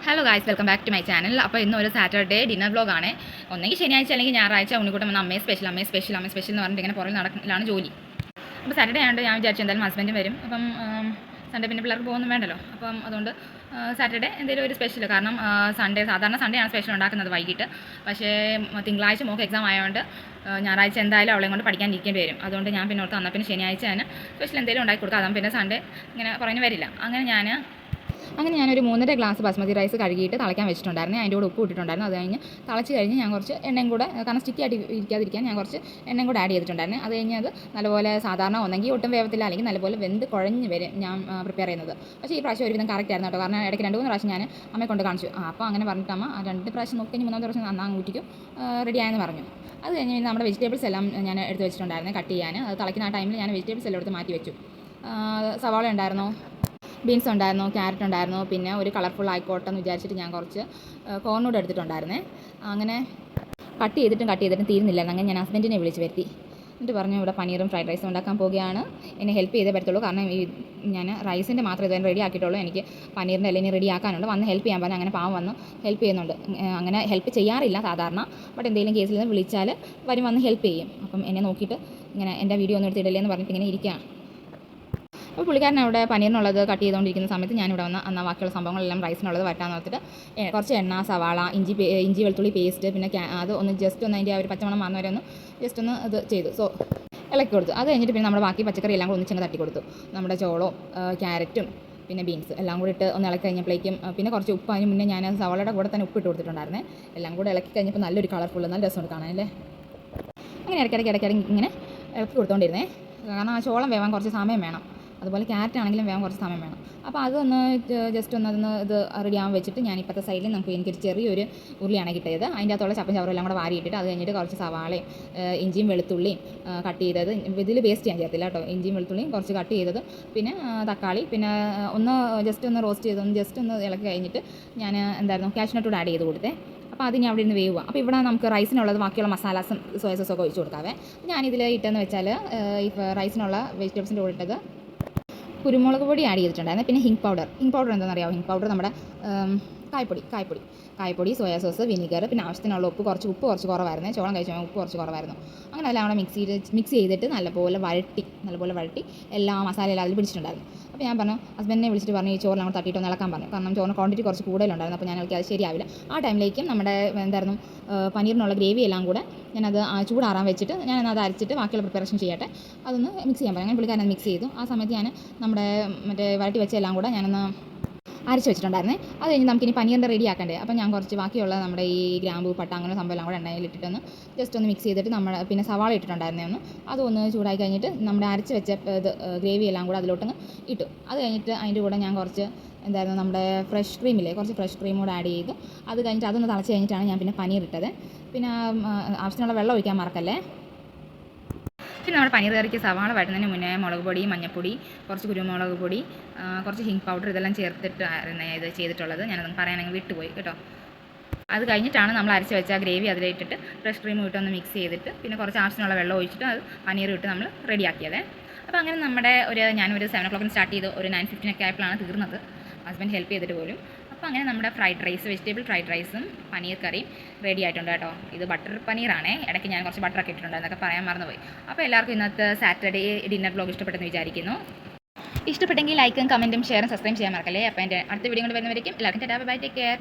Hello guys, welcome back to my channel. അപ്പോൾ ഇന്ന് ഒരു സാറ്റർഡേ ഡിന്നർ വ്ലോഗാണ്. ഒന്നെങ്കിൽ ശനിയാഴ്ച അല്ലെങ്കിൽ ഞായറാഴ്ച ഉണ്ണിക്കൂട്ടം വന്ന് അമ്മയെ സ്പെഷ്യൽ എന്ന് പറഞ്ഞിട്ട് ഇങ്ങനെ പുറകിൽ നടക്കലാണ് ജോലി. അപ്പോൾ സാറ്റർഡേ ആയതുകൊണ്ട് ഞാൻ വിചാരിച്ചു എന്തായാലും ഹസ്ബൻഡും വരും. അപ്പം സൺഡേ പിന്നെ പിള്ളേർക്ക് പോകുന്നു വേണ്ടല്ലോ. അപ്പം അതുകൊണ്ട് സാറ്റർഡേ എന്തെങ്കിലും ഒരു സ്പെഷ്യൽ. കാരണം സാധാരണ സൺഡേ ആണ് സ്പെഷ്യൽ ഉണ്ടാക്കുന്നത് വൈകിട്ട്. പക്ഷേ തിങ്കളാഴ്ച മോൾക്ക് എക്സാം ആയതുകൊണ്ട് ഞായറാഴ്ച എന്തായാലും അവളെ കൊണ്ട് പഠിക്കാൻ ഇരിക്കേണ്ടി വരും. അതുകൊണ്ട് ഞാൻ പിന്നെ ഓർത്ത് എന്നാൽ പിന്നെ ശനിയാഴ്ച തന്നെ സ്പെഷ്യൽ എന്തെങ്കിലും ഉണ്ടാക്കി കൊടുക്കാം. അതാകുമ്പോൾ പിന്നെ സൺഡേ ഇങ്ങനെ പറഞ്ഞു വരില്ല. അങ്ങനെ ഞാനൊരു 3.5 ഗ്ലാസ് ബസ്മതി റൈസ് കഴുകിയിട്ട് തിളയ്ക്കാൻ വെച്ചിട്ടുണ്ടായിരുന്നു. അതിൻ്റെ കൂടെ ഉപ്പ് ഇട്ടിട്ടുണ്ടായിരുന്നു. അത് കഴിഞ്ഞ് തിളച്ച് കഴിഞ്ഞ് ഞാൻ കുറച്ച് എണ്ണയും കൂടെ, കാരണം സ്റ്റിക്കി ആയിട്ട് ഇരിക്കാതിരിക്കാൻ ഞാൻ കുറച്ച് എണ്ണയും കൂടെ ആഡ് ചെയ്തിട്ടുണ്ടായിരുന്നു. അത് കഴിഞ്ഞ് അത് നല്ലപോലെ സാധാരണ ഒന്നെങ്കിൽ ഒട്ടും വേവത്തില്ല, അല്ലെങ്കിൽ നല്ലപോലെ വെന്ത് കുഴഞ്ഞ് വരെ ഞാൻ പ്രിപ്പയർ ചെയ്യുന്നത്. പക്ഷേ ഈ പ്രാവശ്യം ഒരുവിധം കറക്റ്റ് ആയിരുന്നു കേട്ടോ. കാരണം ഇടയ്ക്ക് 2-3 പ്രാവശ്യം ഞാൻ അമ്മയെ കൊണ്ട് കാണിച്ചു. അപ്പോൾ അങ്ങനെ പറഞ്ഞിട്ട് അമ്മ 2 പ്രാവശ്യം നോക്കി 3-ാമത്തെ പ്രാവശ്യം നന്നാ ഊറ്റിക്കും റെഡിയായെന്ന് പറഞ്ഞു. അത് കഴിഞ്ഞ് നമ്മുടെ വെജിറ്റബിൾസ് എല്ലാം ഞാൻ എടുത്ത് വെച്ചിട്ടുണ്ടായിരുന്നു കട്ട് ചെയ്യാൻ. അത് തിളയ്ക്കുന്ന ആ ടൈമിൽ ഞാൻ വെജിറ്റബിൾസ് എല്ലാം എടുത്ത് മാറ്റി വെച്ചു. സവാള ഉണ്ടായിരുന്നു, ബീൻസ് ഉണ്ടായിരുന്നു, ക്യാരറ്റ് ഉണ്ടായിരുന്നു, പിന്നെ ഒരു കളർഫുൾ ആയിക്കോട്ടെ എന്ന് വിചാരിച്ചിട്ട് ഞാൻ കുറച്ച് കോർണൂഡ് എടുത്തിട്ടുണ്ടായിരുന്നേ. അങ്ങനെ കട്ട് ചെയ്തിട്ടും തീരുന്നില്ലായിരുന്നു. അങ്ങനെ ഞാൻ ഹസ്ബൻഡിനെ വിളിച്ച് വരുത്തി. എന്നിട്ട് പറഞ്ഞു, ഇവിടെ പനീറും ഫ്രൈഡ് റൈസും ഉണ്ടാക്കാൻ പോവുകയാണ്, എന്നെ ഹെൽപ്പ് ചെയ്തേ പറ്റത്തുള്ളൂ. കാരണം ഞാൻ റൈസിൻ്റെ മാത്രമേ ഇതുവരെ റെഡി ആക്കിയിട്ടുള്ളൂ. എനിക്ക് പനീറിൻ്റെ എല്ലാം റെഡി ആക്കാനുണ്ട്. വന്ന് ഹെൽപ്പ് ചെയ്യാൻ പറഞ്ഞു. അങ്ങനെ പാവം വന്ന് ഹെൽപ്പ് ചെയ്യുന്നുണ്ട്. അങ്ങനെ ഹെൽപ്പ് ചെയ്യാറില്ല സാധാരണ, ബട്ട് എന്തെങ്കിലും കേസിൽ നിന്ന് വിളിച്ചാൽ വന്ന് ഹെൽപ്പ് ചെയ്യും. അപ്പം എന്നെ നോക്കിയിട്ട് ഇങ്ങനെ എൻ്റെ വീഡിയോ ഒന്നും എടുത്തിട്ടില്ലേ എന്ന് പറഞ്ഞിട്ട് ഇങ്ങനെ ഇരിക്കുകയാണ്. അപ്പോൾ പുള്ളിക്കാരൻ അവിടെ പനീറിനുള്ളത് കട്ട് ചെയ്തുകൊണ്ടിരിക്കുന്ന സമയത്ത് ഞാനിവിടെ വന്ന് ബാക്കിയുള്ള സംഭവങ്ങളെല്ലാം റൈസിനുള്ളത് വട്ടാന്ന് ഓർത്തിട്ട് കുറച്ച് എണ്ണ, സവാള, ഇഞ്ചി വെളുത്തുള്ളി പേസ്റ്റ്, പിന്നെ അത് ഒന്ന് ജസ്റ്റ് ഒന്ന് അതിൻ്റെ ആ ഒരു പച്ചമണം മാറുന്നവരെ ഒന്ന് ജസ്റ്റ് ഒന്ന് ഇത് ചെയ്തു. ഇളക്കി കൊടുത്തു. അത് കഴിഞ്ഞിട്ട് പിന്നെ നമ്മുടെ ബാക്കി പച്ചക്കറി എല്ലാം കൂടി ഒന്നിച്ചങ്ങ് തട്ടി കൊടുത്തു. നമ്മുടെ ചോളവും ക്യാരറ്റും പിന്നെ ബീൻസ് എല്ലാം കൂടി ഇട്ട് ഒന്ന് ഇളക്കി കഴിഞ്ഞപ്പോഴേക്കും പിന്നെ കുറച്ച് ഉപ്പ്, അതിന് മുന്നേ ഞാൻ സവാളയുടെ കൂടെ തന്നെ ഉപ്പ് ഇട്ട് കൊടുത്തിട്ടുണ്ടായിരുന്നേ. എല്ലാം കൂടെ ഇളക്കി കഴിഞ്ഞപ്പോൾ നല്ലൊരു കളർഫുൾ, നല്ല രസമുണ്ട് കാണാനല്ലേ. അങ്ങനെ ഇടയ്ക്കിടയ്ക്ക് ഇങ്ങനെ ഇളക്കി കൊടുത്തോണ്ടിരുന്നേ. കാരണം ആ ചോളം വേവാൻ കുറച്ച് സമയം വേണം. അതുപോലെ ക്യാരറ്റ് ആണെങ്കിലും വേഗം കുറച്ച് സമയം വേണം. അപ്പോൾ അതൊന്ന് ജസ്റ്റ് ഒന്ന് ഇത് റെഡി ആവാൻ വെച്ചിട്ട് ഞാൻ ഇപ്പോഴത്തെ സൈഡിൽ എനിക്കൊരു ചെറിയൊരു ഉരുളിയാണ് കിട്ടിയത്. അതിൻ്റെ അകത്തുള്ള ചപ്പും ചവറും എല്ലാം കൂടെ വാരിയിട്ടിട്ട് അത് കഴിഞ്ഞിട്ട് കുറച്ച് സവാളയും ഇഞ്ചിയും വെളുത്തുള്ളിയും കട്ട് ചെയ്തത്, ഇതിൽ പേസ്റ്റ് ചെയ്യാൻ ചെയ്യത്തില്ല കേട്ടോ. ഇഞ്ചിയും വെളുത്തുള്ളിയും കുറച്ച് കട്ട് ചെയ്തത്, പിന്നെ തക്കാളി, പിന്നെ ഒന്ന് ജസ്റ്റ് ഒന്ന് റോസ്റ്റ് ചെയ്തൊന്ന് ജസ്റ്റ് ഒന്ന് ഇളക്കി കഴിഞ്ഞിട്ട് ഞാൻ കാഷ്നട്ട് കൂടെ ആഡ് ചെയ്ത് കൊടുത്തേ. അപ്പോൾ അത് ഞാൻ അവിടെ നിന്ന് വേവുക. അപ്പോൾ ഇവിടെ നമുക്ക് റൈസിനുള്ളത് ബാക്കിയുള്ള മസാലാസും സോയ സോസൊക്കെ ഒഴിച്ച് കൊടുക്കാവേ. ഞാനിതിൽ ഇട്ടെന്ന് വെച്ചാൽ ഈ റൈസിനുള്ള വെജിറ്റബിൾസിൻ്റെ കൂടെ ഇട്ടത് കുരുമുളക് പൊടി ആഡ് ചെയ്തിട്ടുണ്ടായിരുന്നു. പിന്നെ ഹിങ് പൗഡർ എന്താണെന്ന് അറിയാമോ? ഹിങ് പൗഡർ നമ്മുടെ കായ്പ്പൊടി, സോയാ സോസ്, വിനീഗർ, പിന്നെ ആവശ്യത്തിനുള്ള ഉപ്പ് കുറച്ച് കുറവായിരുന്നു. ചോളം കഴിച്ചാൽ ഉപ്പ് കുറച്ച് കുറവായിരുന്നു. അങ്ങനെ എല്ലാം കൂടെ മിക്സ് ചെയ്തിട്ട് നല്ലപോലെ വഴട്ടി എല്ലാ മസാലയെല്ലാം അതിൽ പിടിച്ചിട്ടുണ്ടായിരുന്നു. അപ്പോൾ ഞാൻ പറഞ്ഞു, ഹസ്ബൻഡിനെ വിളിച്ചിട്ട് പറഞ്ഞു ഈ ചോറിൽ അങ്ങോട്ട് തട്ടിയിട്ടൊന്ന് ഇളക്കാൻ പറഞ്ഞു. കാരണം ചോറിന് ക്വാണ്ടിറ്റി കുറച്ച് കൂടുതലുണ്ടായിരുന്നു. അപ്പോൾ ഞാൻ അത് ശരിയാവില്ല. ആ ടൈമിലേക്കും നമ്മുടെ പനീറിനുള്ള ഗ്രേവി എല്ലാം കൂടെ ഞാനത് ചൂടാറാൻ വെച്ചിട്ട് ഞാനത് അരച്ചിട്ട് ബാക്കിയുള്ള പ്രിപ്പറേഷൻ ചെയ്യട്ടെ, അതൊന്ന് മിക്സ് ചെയ്യാൻ പറഞ്ഞു. അങ്ങനെ പുള്ളിക്കാരൻ മിക്സ് ചെയ്തു. ആ സമയത്ത് ഞാൻ നമ്മുടെ വഴട്ടി വെച്ച എല്ലാം കൂടെ ഞാനൊന്ന് അരച്ച് വെച്ചിട്ടുണ്ടായിരുന്നേ. അത് കഴിഞ്ഞ് നമുക്കിനി പനീറിൻ്റെ റെഡി ആക്കണ്ടേ. അപ്പോൾ ഞാൻ കുറച്ച് ബാക്കിയുള്ള നമ്മുടെ ഈ ഗ്രാമ്പൂ, പട്ട, അങ്ങനെ സംഭവം എല്ലാം കൂടെ എണ്ണയിലിട്ടിട്ടൊന്ന് ജസ്റ്റ് ഒന്ന് മിക്സ് ചെയ്തിട്ട് പിന്നെ സവാള ഇട്ടിട്ടുണ്ടായിരുന്നേ അതൊന്ന് ചൂടായി കഴിഞ്ഞിട്ട് നമ്മുടെ അരച്ച് വെച്ച ഗ്രേവി എല്ലാം കൂടെ അതിലോട്ടൊന്ന് ഇട്ടു. അത് കഴിഞ്ഞിട്ട് അതിൻ്റെ കൂടെ ഞാൻ കുറച്ച് നമ്മുടെ ഫ്രഷ് ക്രീമില്ലേ, കുറച്ച് ഫ്രഷ് ക്രീം കൂടെ ആഡ് ചെയ്തു. അത് കഴിഞ്ഞിട്ട് അതൊന്ന് തിളച്ച് കഴിഞ്ഞിട്ടാണ് ഞാൻ പിന്നെ പനീർ ഇട്ടത്. പിന്നെ ആവശ്യത്തിനുള്ള വെള്ളം ഒഴിക്കാൻ മറക്കല്ലേ. പിന്നെ നമ്മുടെ പനീർ കറിക്ക് സവാള വഴറ്റുന്നതിന് മുന്നേ മുളക് പൊടി, മഞ്ഞൾപ്പൊടി, കുറച്ച് കുരുമുളക് പൊടി, കുറച്ച് ഹിങ് പൗഡർ ഇതെല്ലാം ചേർത്തിട്ടായിരുന്നു ഇത് ചെയ്തിട്ടുള്ളത്. ഞാനതൊന്ന് പറയാനെങ്കിൽ വിട്ടുപോയി കേട്ടോ. അത് കഴിഞ്ഞിട്ടാണ് നമ്മൾ അരച്ച് വെച്ച ഗ്രേവി അതിലിട്ടിട്ട് ഫ്രഷ് ക്രീം ഇട്ടൊന്ന് മിക്സ് ചെയ്തിട്ട് പിന്നെ കുറച്ച് ആവശ്യത്തിനുള്ള വെള്ളം ഒഴിച്ചിട്ട് അത് പനീർ ഇട്ട് നമ്മൾ റെഡിയാക്കിയത്. അപ്പോൾ അങ്ങനെ നമ്മുടെ ഞാനൊരു 7 o'clock സ്റ്റാർട്ട് ചെയ്ത് ഒരു 9:15 ഒക്കെ ആയപ്പോഴാണ് തീർന്നത്. ഹസ്ബൻഡ് ഹെൽപ്പ് ചെയ്തിട്ട് പോലും. അപ്പോൾ അങ്ങനെ നമ്മുടെ വെജിറ്റബിൾ ഫ്രൈഡ് റൈസും പനീർ കറിയും റെഡി ആയിട്ടുണ്ട് കേട്ടോ. ഇത് ബട്ടർ പനീറാണേ. ഇടയ്ക്ക് ഞാൻ കുറച്ച് ബട്ടറൊക്കെ ഇട്ടിട്ടുണ്ട്, എന്നൊക്കെ പറയാൻ മറന്നുപോയി. അപ്പോൾ എല്ലാവർക്കും ഇന്നത്തെ സാറ്റർഡേ ഡിന്നർ വ്ലോഗ് ഇഷ്ടപ്പെട്ടെന്ന് വിചാരിക്കുന്നു. ഇഷ്ടപ്പെട്ടെങ്കിൽ ലൈക്കും കമൻറ്റും ഷെയറും സബ്സ്ക്രൈബ് ചെയ്യാൻ മറക്കല്ലേ. അപ്പോൾ എൻ്റെ അടുത്ത വീഡിയോ കൊണ്ട് വരുന്നവരേക്കും എല്ലാവർക്കും ടാറ്റാ, ബൈ, ടേക്ക് കെയർ.